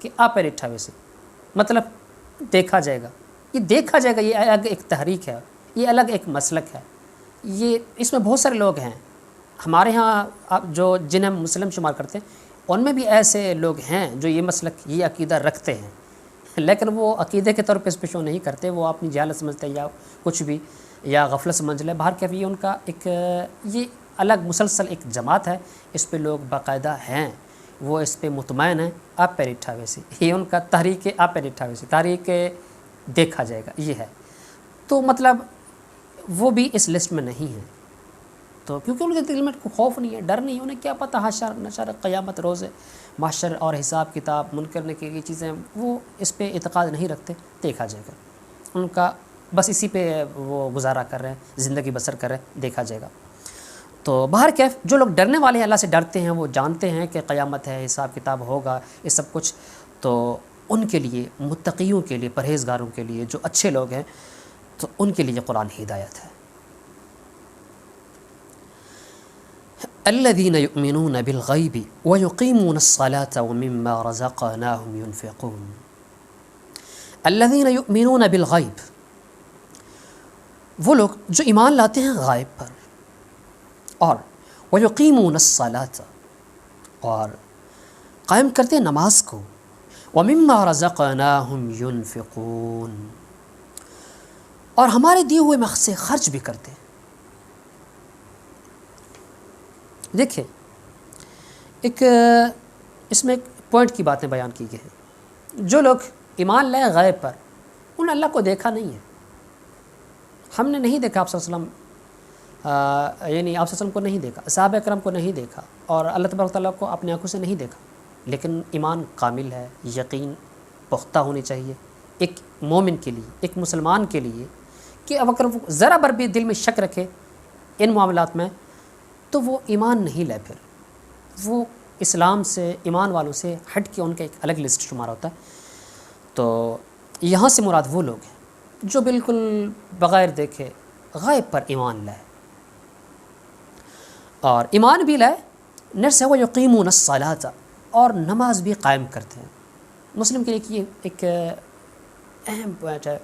کہ آپریٹھا ویسے مطلب دیکھا جائے گا. یہ دیکھا جائے گا یہ الگ ایک تحریک ہے, یہ الگ ایک مسلک ہے. یہ اس میں بہت سارے لوگ ہیں ہمارے ہاں جو جنہیں ہم مسلم شمار کرتے ہیں, ان میں بھی ایسے لوگ ہیں جو یہ مسلک یہ عقیدہ رکھتے ہیں, لیکن وہ عقیدے کے طور پہ اس پہ شو نہیں کرتے, وہ اپنی جہالت سمجھتے ہیں یا کچھ بھی, یا غفلت سمجھ لیں. باہر کیف یہ ان کا ایک یہ الگ مسلسل ایک جماعت ہے, اس پہ لوگ باقاعدہ ہیں, وہ اس پہ مطمئن ہیں. آپریٹھا ویسی یہ ان کا تحریک آپریٹھا ویسی, تحریک دیکھا جائے گا یہ ہے. تو مطلب وہ بھی اس لسٹ میں نہیں ہیں, تو کیونکہ ان کے دل میں کوئی خوف نہیں ہے, ڈر نہیں ہے, انہیں کیا پتہ حشر نشر قیامت روز محشر اور حساب کتاب منکر نکیر کی چیزیں, وہ اس پہ اعتقاد نہیں رکھتے. دیکھا جائے گا ان کا, بس اسی پہ وہ گزارا کر رہے ہیں, زندگی بسر کر رہے ہیں, دیکھا جائے گا. تو باہر کیف جو لوگ ڈرنے والے ہیں, اللہ سے ڈرتے ہیں, وہ جانتے ہیں کہ قیامت ہے, حساب کتاب ہوگا, یہ سب کچھ, تو ان کے لیے, متقیوں کے لیے, پرہیزگاروں کے لیے, جو اچھے لوگ ہیں, تو ان کے لیے قرآن ہدایت ہے. الذين يؤمنون بالغيب ويقيمون الصلاة ومما رزقناهم ينفقون. الذين يؤمنون بالغیب, وہ لوگ جو ایمان لاتے ہیں غائب پر, اور ويقيمون الصلاة, اور قائم کرتے ہیں نماز کو, ومما رزقناهم ينفقون, اور ہمارے دیے ہوئے میں سے خرچ بھی کرتے ہیں. دیکھیں ایک اس میں ایک پوائنٹ کی باتیں بیان کی گئی ہیں. جو لوگ ایمان لائے غیب پر, انہوں نے اللہ کو دیکھا نہیں ہے. ہم نے نہیں دیکھا آپ صلی اللہ علیہ وسلم, یعنی آپ صلی اللہ علیہ وسلم کو نہیں دیکھا, صحابہ اکرام کو نہیں دیکھا, اور اللہ تبارک تعالیٰ کو اپنی آنکھوں سے نہیں دیکھا, لیکن ایمان کامل ہے, یقین پختہ ہونی چاہیے ایک مومن کے لیے, ایک مسلمان کے لیے, کہ اب اگر وہ ذرا بر بھی دل میں شک رکھے ان معاملات میں, تو وہ ایمان نہیں لائے, پھر وہ اسلام سے, ایمان والوں سے ہٹ کے ان کا ایک الگ لسٹ شمار ہوتا ہے. تو یہاں سے مراد وہ لوگ ہیں جو بالکل بغیر دیکھے غائب پر ایمان لائے, اور ایمان بھی لائے نر سے, وہ یقیمون الصلاۃ, اور نماز بھی قائم کرتے ہیں. مسلم کے لیے یہ ایک اہم پوائنٹ ہے,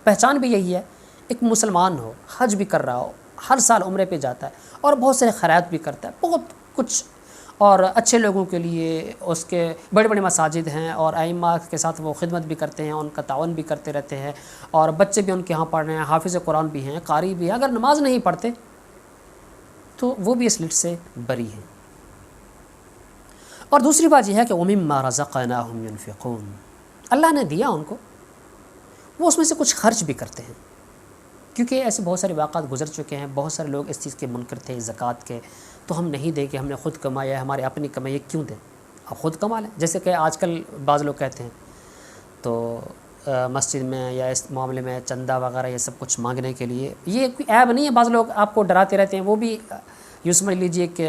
پہچان بھی یہی ہے. ایک مسلمان ہو, حج بھی کر رہا ہو, ہر سال عمرے پہ جاتا ہے, اور بہت سارے خیرات بھی کرتا ہے, بہت کچھ, اور اچھے لوگوں کے لیے اس کے بڑے بڑے مساجد ہیں, اور ائمہ کے ساتھ وہ خدمت بھی کرتے ہیں, ان کا تعاون بھی کرتے رہتے ہیں, اور بچے بھی ان کے ہاں پڑھ رہے ہیں, حافظ قرآن بھی ہیں, قاری بھی ہیں. اگر نماز نہیں پڑھتے تو وہ بھی اس لسٹ سے بری ہیں. اور دوسری بات یہ ہے کہ وَمِمَّا رَزَقْنَاهُمْ يُنْفِقُونَ, اللہ نے دیا ان کو, وہ اس میں سے کچھ خرچ بھی کرتے ہیں. کیونکہ ایسے بہت سارے واقعات گزر چکے ہیں, بہت سارے لوگ اس چیز کے منکر تھے زکوٰۃ کے, تو ہم نہیں دیں کہ ہم نے خود کمایا ہے, ہماری اپنی کمائی ہے, کیوں دیں, آپ خود کما لیں. جیسے کہ آج کل بعض لوگ کہتے ہیں, تو مسجد میں یا اس معاملے میں چندہ وغیرہ یہ سب کچھ مانگنے کے لیے, یہ کوئی عیب نہیں ہے. بعض لوگ آپ کو ڈراتے رہتے ہیں, وہ بھی یوں سمجھ لیجئے کہ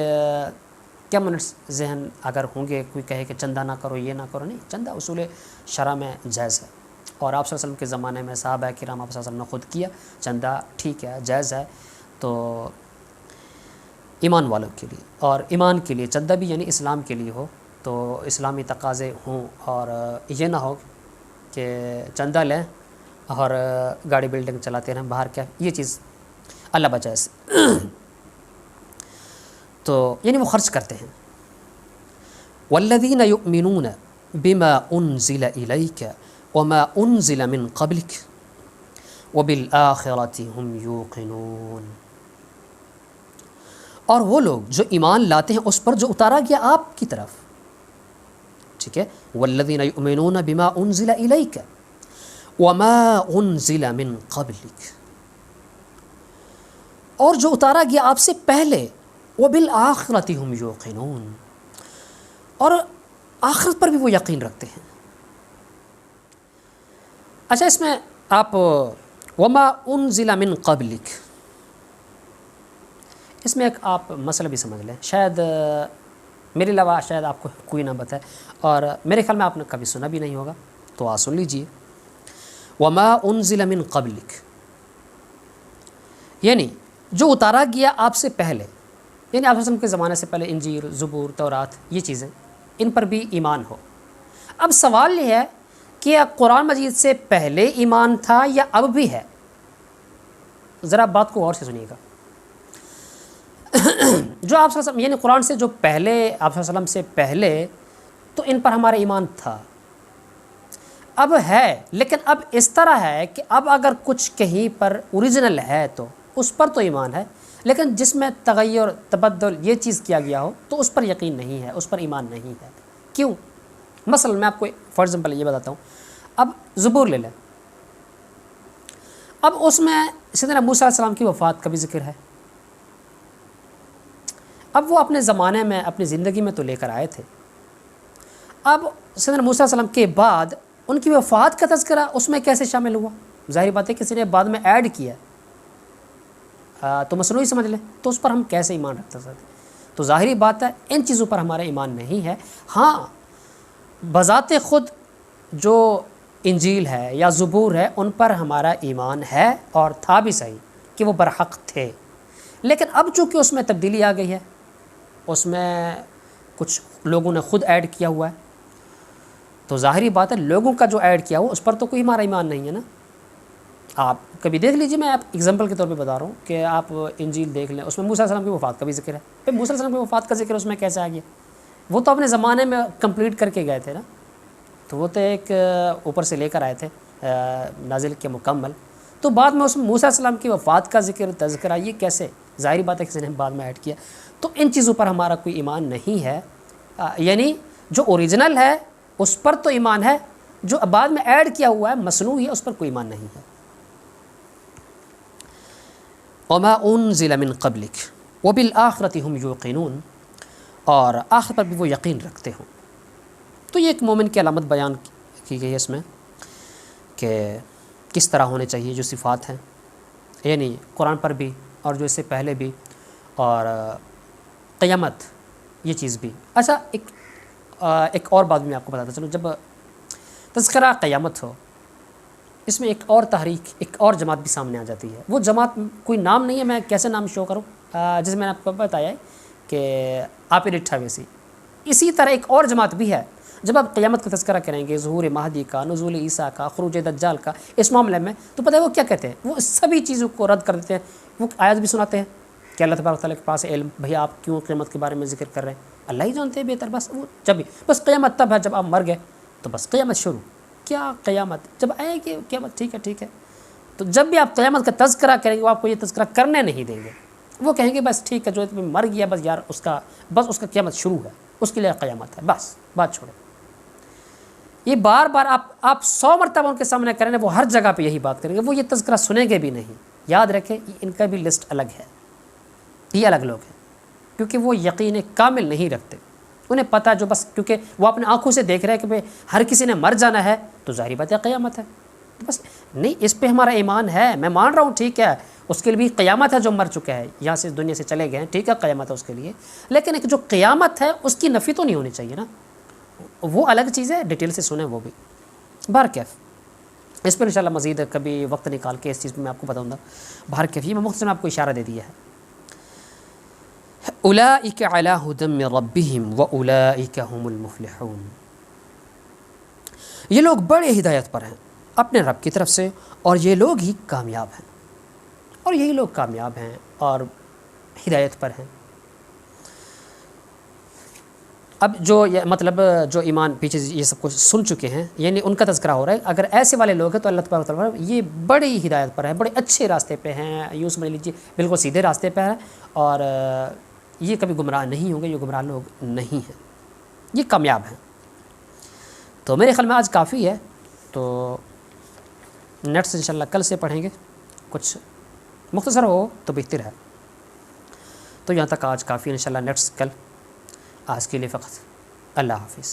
کیا منٹس ذہن اگر ہوں گے, کوئی کہے کہ چندہ نہ کرو, یہ نہ کرو. نہیں, چندہ اصول شرع میں جائز ہے, اور آپ صلی اللہ علیہ وسلم کے زمانے میں صحابہ کرام آپ صلی اللہ علیہ وسلم نے خود کیا, چندہ ٹھیک ہے, جائز ہے. تو ایمان والوں کے لیے, اور ایمان کے لیے چندہ بھی یعنی اسلام کے لیے ہو, تو اسلامی تقاضے ہوں, اور یہ نہ ہو کہ چندہ لیں اور گاڑی بلڈنگ چلاتے رہیں باہر, کیا یہ چیز اللہ بچائے سے. تو یعنی وہ خرچ کرتے ہیں. والذین یؤمنون بما انزل الیک وما انزل من قبلک وبالآخرۃ هم یوقنون, اور وہ لوگ جو ایمان لاتے ہیں اس پر جو اتارا گیا آپ کی طرف, ٹھیک ہے, والذین یؤمنون بما انزل الیک وما انزل من قبلک, اور جو اتارا گیا آپ سے پہلے, وبالآخرۃ هم یوقنون, اور آخرت پر بھی وہ یقین رکھتے ہیں. اچھا, اس میں آپ وما انزل من قبلک, اس میں ایک آپ مسئلہ بھی سمجھ لیں, شاید میرے علاوہ شاید آپ کو کوئی نہ بتائے, اور میرے خیال میں آپ نے کبھی سنا بھی نہیں ہوگا, تو آپ سن لیجئے. وما انزل من قبلک یعنی جو اتارا گیا آپ سے پہلے, یعنی آپ صلی اللہ علیہ وسلم کے زمانے سے پہلے انجیل, زبور, تورات, یہ چیزیں, ان پر بھی ایمان ہو. اب سوال یہ ہے کہ قرآن مجید سے پہلے ایمان تھا یا اب بھی ہے؟ ذرا بات کو غور سے سنیے گا. جو آپ صلی اللہ علیہ وسلم یعنی قرآن سے جو پہلے آپ صلی اللہ علیہ وسلم سے پہلے تو ان پر ہمارا ایمان تھا، اب ہے، لیکن اب اس طرح ہے کہ اب اگر کچھ کہیں پر اوریجنل ہے تو اس پر تو ایمان ہے، لیکن جس میں تغیر تبدل یہ چیز کیا گیا ہو تو اس پر یقین نہیں ہے، اس پر ایمان نہیں ہے. کیوں؟ مثلا میں آپ کو فار ایگزامپل یہ بتاتا ہوں. اب زبور لے لیں، اب اس میں سیدنا موسیٰ علیہ السلام کی وفات کا بھی ذکر ہے. اب وہ اپنے زمانے میں اپنی زندگی میں تو لے کر آئے تھے، اب سیدنا موسیٰ علیہ السلام کے بعد ان کی وفات کا تذکرہ اس میں کیسے شامل ہوا؟ ظاہر بات ہے کسی نے بعد میں ایڈ کیا تو مصنوعی سمجھ لیں، تو اس پر ہم کیسے ایمان رکھ سکتے؟ تو ظاہری بات ہے ان چیزوں پر ہمارا ایمان نہیں ہے. ہاں بذات خود جو انجیل ہے یا زبور ہے ان پر ہمارا ایمان ہے اور تھا بھی صحیح کہ وہ برحق تھے، لیکن اب چونکہ اس میں تبدیلی آ گئی ہے، اس میں کچھ لوگوں نے خود ایڈ کیا ہوا ہے، تو ظاہری بات ہے لوگوں کا جو ایڈ کیا ہوا اس پر تو کوئی ہمارا ایمان نہیں ہے نا. آپ کبھی دیکھ لیجیے، میں آپ ایگزامپل کے طور پہ بتا رہا ہوں کہ آپ انجیل دیکھ لیں، اس میں موسیٰ علیہ السلام کی وفات کا بھی ذکر ہے. پھر موسیٰ علیہ السلام کی وفات کا ذکر اس میں کیسے آ گیا؟ وہ تو اپنے زمانے میں کمپلیٹ کر کے گئے تھے نا، تو وہ تو ایک اوپر سے لے کر آئے تھے نازل کے مکمل، تو بعد میں اس میں موسیٰ علیہ السلام کی وفات کا ذکر تذکرہ یہ کیسے؟ ظاہری بات ہے کسی نے بعد میں ایڈ کیا. تو ان چیزوں پر ہمارا کوئی ایمان نہیں ہے. یعنی جو اوریجنل ہے اس پر تو ایمان ہے، جو بعد میں ایڈ کیا ہوا ہے مصنوعی ہے اس پر کوئی ایمان نہیں ہے. وما انزل من قبلک وبالآخرۃ هم یوقنون، اور آخر پر بھی وہ یقین رکھتے ہوں. تو یہ ایک مومن کی علامت بیان کی گئی ہے اس میں کہ کس طرح ہونے چاہیے جو صفات ہیں، یعنی قرآن پر بھی اور جو اس سے پہلے بھی، اور قیامت یہ چیز بھی. اچھا ایک اور بات بھی میں آپ کو بتاتا چلوں، جب تذکرہ قیامت ہو اس میں ایک اور تحریک، ایک اور جماعت بھی سامنے آ جاتی ہے. وہ جماعت کوئی نام نہیں ہے، میں کیسے نام شو کروں، جیسے میں نے آپ کو بتایا ہے کہ آپ رٹھا ویسی، اسی طرح ایک اور جماعت بھی ہے. جب آپ قیامت کا تذکرہ کریں گے، ظہور مہدی کا، نزول عیسیٰ کا، خروج دجال کا، اس معاملے میں تو پتہ ہے وہ کیا کہتے ہیں؟ وہ سبھی چیزوں کو رد کر دیتے ہیں. وہ آیات بھی سناتے ہیں کہ اللہ تبارک تعالیٰ کے پاس علم، بھیا آپ کیوں قیامت کے بارے میں ذکر کر رہے ہیں؟ اللہ ہی جانتے ہیں بہتر. بس وہ جب بھی بس قیامت تب ہے جب آپ مر گئے تو بس قیامت شروع. کیا قیامت جب آئے گی قیامت؟ ٹھیک ہے. تو جب بھی آپ قیامت کا تذکرہ کریں گے وہ آپ کو یہ تذکرہ کرنے نہیں دیں گے. وہ کہیں گے بس ٹھیک ہے جو مر گیا بس یار اس کا قیامت شروع ہے، اس کے لیے قیامت ہے، بس بات چھوڑیں. یہ بار بار آپ 100 مرتبہ ان کے سامنے کریں، وہ ہر جگہ پہ یہی بات کریں گے، وہ یہ تذکرہ سنیں گے بھی نہیں. یاد رکھیں ان کا بھی لسٹ الگ ہے، یہ الگ لوگ ہیں کیونکہ وہ یقین کامل نہیں رکھتے. انہیں پتہ جو بس کیونکہ وہ اپنے آنکھوں سے دیکھ رہے ہیں کہ بھئی ہر کسی نے مر جانا ہے تو ظاہری بات ہے قیامت ہے. بس نہیں، اس پہ ہمارا ایمان ہے، میں مان رہا ہوں ٹھیک ہے اس کے لیے بھی قیامت ہے، جو مر چکے ہیں یہاں سے دنیا سے چلے گئے ہیں ٹھیک ہے قیامت ہے اس کے لیے، لیکن ایک جو قیامت ہے اس کی نفی تو نہیں ہونی چاہیے نا، وہ الگ چیز ہے. ڈیٹیل سے سنیں وہ بھی. بہرکیف اس پر انشاءاللہ مزید کبھی وقت نکال کے اس چیز پہ میں آپ کو بتاؤں گا. بہرکیف یہ میں مختصر آپ کو اشارہ دے دیا ہے. اولئک علی ھدی من ربہم واولئک ھم المفلحون، یہ لوگ بڑے ہدایت پر ہیں اپنے رب کی طرف سے اور یہ لوگ ہی کامیاب ہیں، اور یہی لوگ کامیاب ہیں اور ہدایت پر ہیں. اب جو مطلب جو ایمان پیچھے یہ سب کچھ سن چکے ہیں یعنی ان کا تذکرہ ہو رہا ہے. اگر ایسے والے لوگ ہیں تو اللہ تبارک و تعالیٰ یہ بڑی ہدایت پر ہے، بڑے اچھے راستے پہ ہیں، یوں سمجھ لیجیے بالکل سیدھے راستے پہ ہیں، اور یہ کبھی گمراہ نہیں ہوں گے، یہ گمراہ لوگ نہیں ہیں، یہ کامیاب ہیں. تو میرے خیال میں آج کافی ہے، تو نیٹس انشاءاللہ کل سے پڑھیں گے، کچھ مختصر ہو تو بہتر ہے. تو یہاں تک آج کافی انشاءاللہ، نیٹس کل. آج کے لیے فقط. اللہ حافظ.